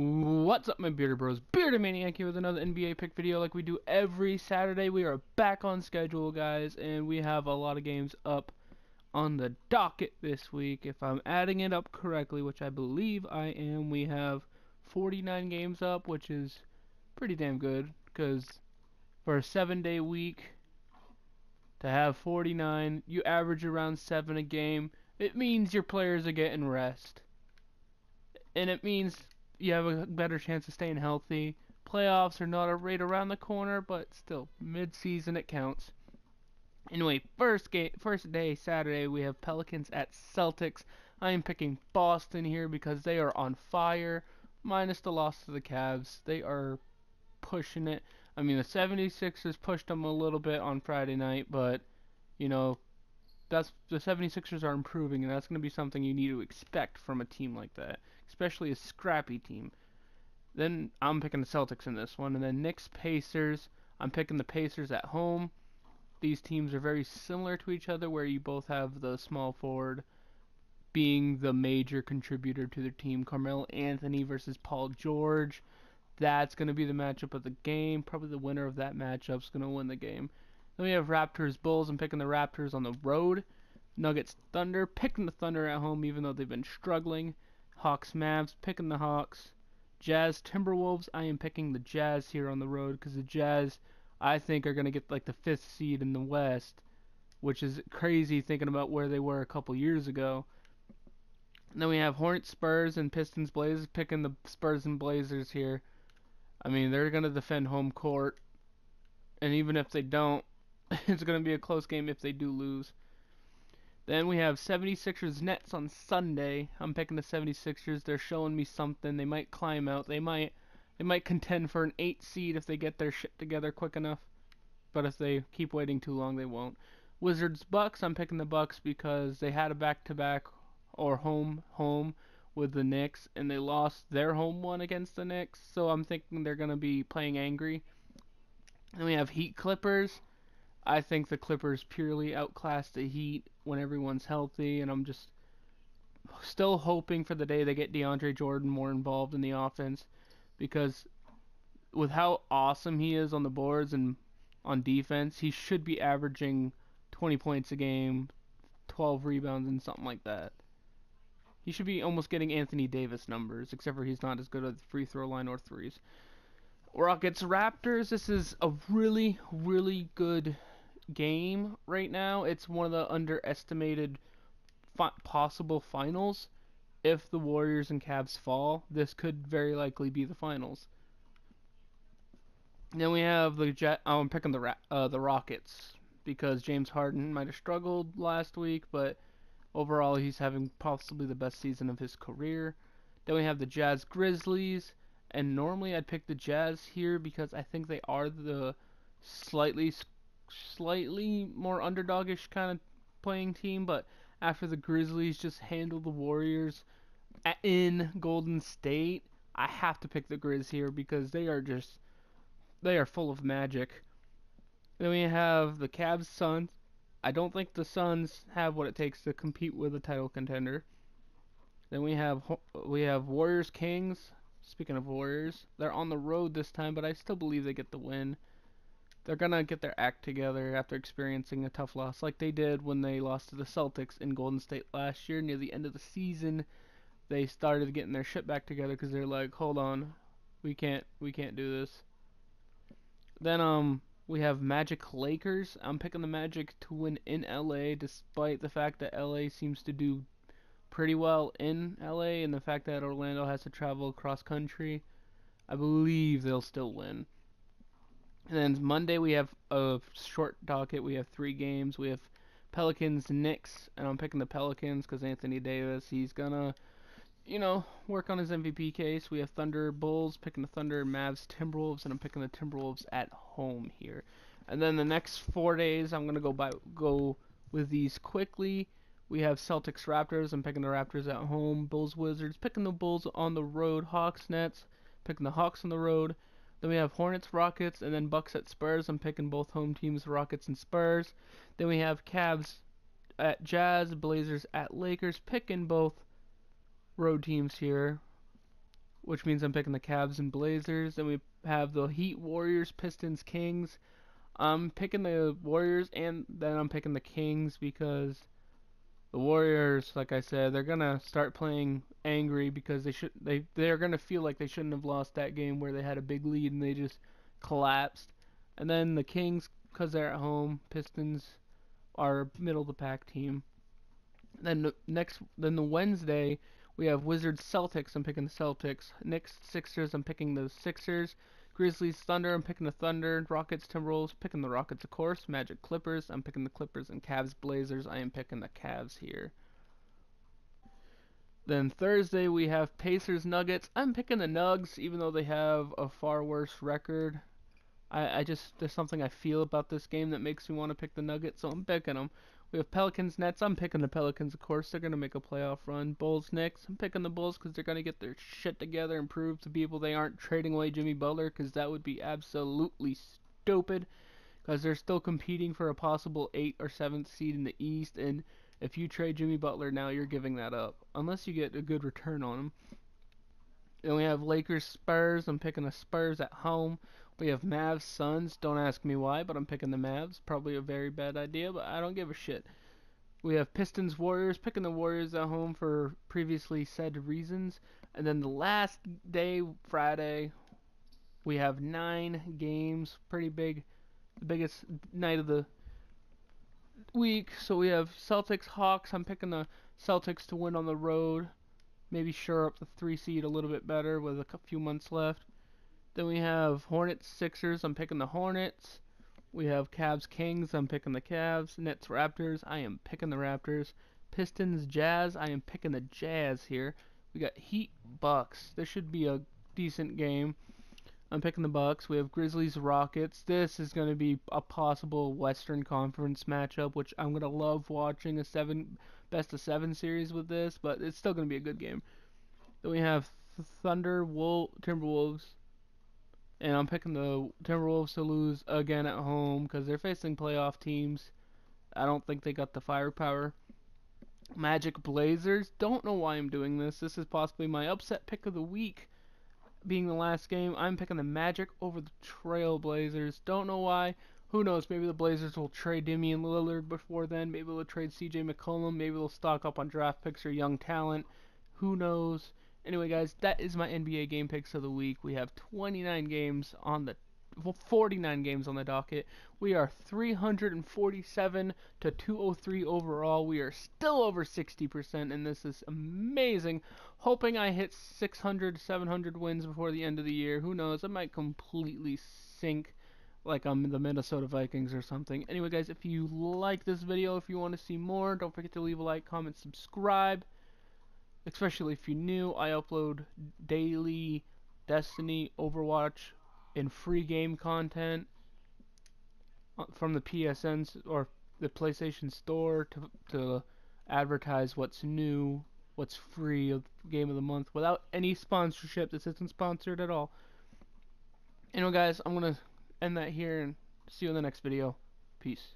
What's up, my bearded bros? Bearded Maniac here with another NBA pick video like we do every Saturday. We are back on schedule, guys, and we have a lot of games up on the docket this week. If I'm adding it up correctly, which I believe I am, we have 49 games up, which is pretty damn good, because for a 7-day week, to have 49, you average around 7 a game. It means your players are getting rest. And it means you have a better chance of staying healthy. Playoffs are not right around the corner, but still, mid-season it counts. Anyway, first day, Saturday, we have Pelicans at Celtics. I am picking Boston here because they are on fire, minus the loss to the Cavs. They are pushing it. I mean, the 76ers pushed them a little bit on Friday night, but, you know, the 76ers are improving, and that's going to be something you need to expect from a team like that, especially a scrappy team. Then I'm picking the Celtics in this one, and then Knicks Pacers. I'm picking the Pacers at home. These teams are very similar to each other, where you both have the small forward being the major contributor to their team. Carmelo Anthony versus Paul George. That's going to be the matchup of the game. Probably the winner of that matchup is going to win the game. Then we have Raptors Bulls. I'm picking the Raptors on the road. Nuggets Thunder. Picking the Thunder at home, even though they've been struggling. Hawks Mavs. Picking the Hawks. Jazz Timberwolves. I am picking the Jazz here on the road because the Jazz, I think, are going to get like the 5th seed in the West, which is crazy thinking about where they were a couple years ago. And then we have Hornets Spurs and Pistons Blazers. Picking the Spurs and Blazers here. I mean, they're going to defend home court, and even if they don't, it's going to be a close game if they do lose. Then we have 76ers Nets on Sunday. I'm picking the 76ers. They're showing me something. They might climb out. They might contend for an 8 seed if they get their shit together quick enough. But if they keep waiting too long, they won't. Wizards Bucks. I'm picking the Bucks because they had a back-to-back or home with the Knicks, and they lost their home one against the Knicks, so I'm thinking they're going to be playing angry. And we have Heat Clippers. I think the Clippers purely outclass the Heat when everyone's healthy, and I'm just still hoping for the day they get DeAndre Jordan more involved in the offense, because with how awesome he is on the boards and on defense, he should be averaging 20 points a game, 12 rebounds, and something like that. He should be almost getting Anthony Davis numbers, except for he's not as good at the free throw line or threes. Rockets Raptors. This is a really, really good game right now. It's one of the underestimated possible finals. If the Warriors and Cavs fall, this could very likely be the finals. Then we have the I'm picking the Rockets because James Harden might have struggled last week, but overall, he's having possibly the best season of his career. Then we have the Jazz Grizzlies, and normally I'd pick the Jazz here because I think they are the slightly more underdogish kind of playing team, but after the Grizzlies just handle the Warriors in Golden State, I have to pick the Grizz here because they are full of magic. Then we have the Cavs Suns. I don't think the Suns have what it takes to compete with a title contender. Then we have Warriors Kings. Speaking of Warriors, they're on the road this time, but I still believe they get the win. They're gonna get their act together after experiencing a tough loss, like they did when they lost to the Celtics in Golden State last year. Near the end of the season, they started getting their shit back together because they're like, hold on, we can't do this. Then we have Magic Lakers. I'm picking the Magic to win in LA, despite the fact that LA seems to do pretty well in LA, and the fact that Orlando has to travel across country. I believe they'll still win. And then Monday we have a short docket. We have 3 games. We have Pelicans Knicks, and I'm picking the Pelicans because Anthony Davis, he's gonna work on his MVP case. We have Thunder Bulls, picking the Thunder, Mavs Timberwolves, and I'm picking the Timberwolves at home here. And then the next 4 days, I'm gonna go with these quickly. We have Celtics Raptors. I'm picking the Raptors at home. Bulls Wizards, picking the Bulls on the road. Hawks Nets, picking the Hawks on the road. Then we have Hornets Rockets, and then Bucks at Spurs. I'm picking both home teams, Rockets and Spurs. Then we have Cavs at Jazz, Blazers at Lakers, picking both road teams here. which means I'm picking the Cavs and Blazers. Then we have the Heat, Warriors, Pistons, Kings. I'm picking the Warriors, and then I'm picking the Kings because the Warriors, like I said, they're gonna start playing angry because they're gonna feel like they shouldn't have lost that game where they had a big lead and they just collapsed. And then the Kings, because they're at home, Pistons are a middle of the pack team. Then the Wednesday we have Wizards Celtics. I'm picking the Celtics. Knicks Sixers. I'm picking the Sixers. Grizzlies Thunder. I'm picking the Thunder. Rockets Timberwolves. Picking the Rockets, of course. Magic Clippers. I'm picking the Clippers. And Cavs Blazers. I am picking the Cavs here. Then Thursday we have Pacers Nuggets. I'm picking the Nugs, even though they have a far worse record. I just, there's something I feel about this game that makes me want to pick the Nuggets, so I'm picking them. We have Pelicans Nets. I'm picking the Pelicans, of course. They're going to make a playoff run. Bulls Knicks. I'm picking the Bulls because they're going to get their shit together and prove to people they aren't trading away Jimmy Butler, because that would be absolutely stupid, because they're still competing for a possible 8th or 7th seed in the East, and if you trade Jimmy Butler now, you're giving that up, unless you get a good return on him. Then we have Lakers Spurs. I'm picking the Spurs at home. We have Mavs Suns. Don't ask me why, but I'm picking the Mavs. Probably a very bad idea, but I don't give a shit. We have Pistons Warriors. Picking the Warriors at home for previously said reasons. And then the last day, Friday, we have 9 games. Pretty big. The biggest night of the week. So we have Celtics Hawks. I'm picking the Celtics to win on the road. Maybe shore up the 3 seed a little bit better with a few months left. Then we have Hornets Sixers. I'm picking the Hornets. We have Cavs Kings. I'm picking the Cavs. Nets Raptors. I am picking the Raptors. Pistons Jazz. I am picking the Jazz here. We got Heat Bucks. This should be a decent game. I'm picking the Bucks. We have Grizzlies Rockets. This is going to be a possible Western Conference matchup, which I'm going to love watching a best of 7 series with this, but it's still going to be a good game. Then we have Thunder Timberwolves. And I'm picking the Timberwolves to lose again at home because they're facing playoff teams. I don't think they got the firepower. Magic Blazers. Don't know why I'm doing this. This is possibly my upset pick of the week. Being the last game, I'm picking the Magic over the Trail Blazers. Don't know why. Who knows? Maybe the Blazers will trade Damian Lillard before then. Maybe they'll trade CJ McCollum. Maybe they'll stock up on draft picks or young talent. Who knows? Anyway, guys, that is my NBA game picks of the week. We have 29 games on the 49 games on the docket. We are 347 to 203 overall. We are still over 60%, and this is amazing. Hoping I hit 600, 700 wins before the end of the year. Who knows? I might completely sink like I'm the Minnesota Vikings or something. Anyway, guys, if you like this video, if you want to see more, don't forget to leave a like, comment, subscribe. Especially if you're new, I upload daily Destiny, Overwatch, and free game content from the PSN or the PlayStation Store to advertise what's new, what's free of Game of the Month without any sponsorship. This isn't sponsored at all. Anyway, guys, I'm going to end that here and see you in the next video. Peace.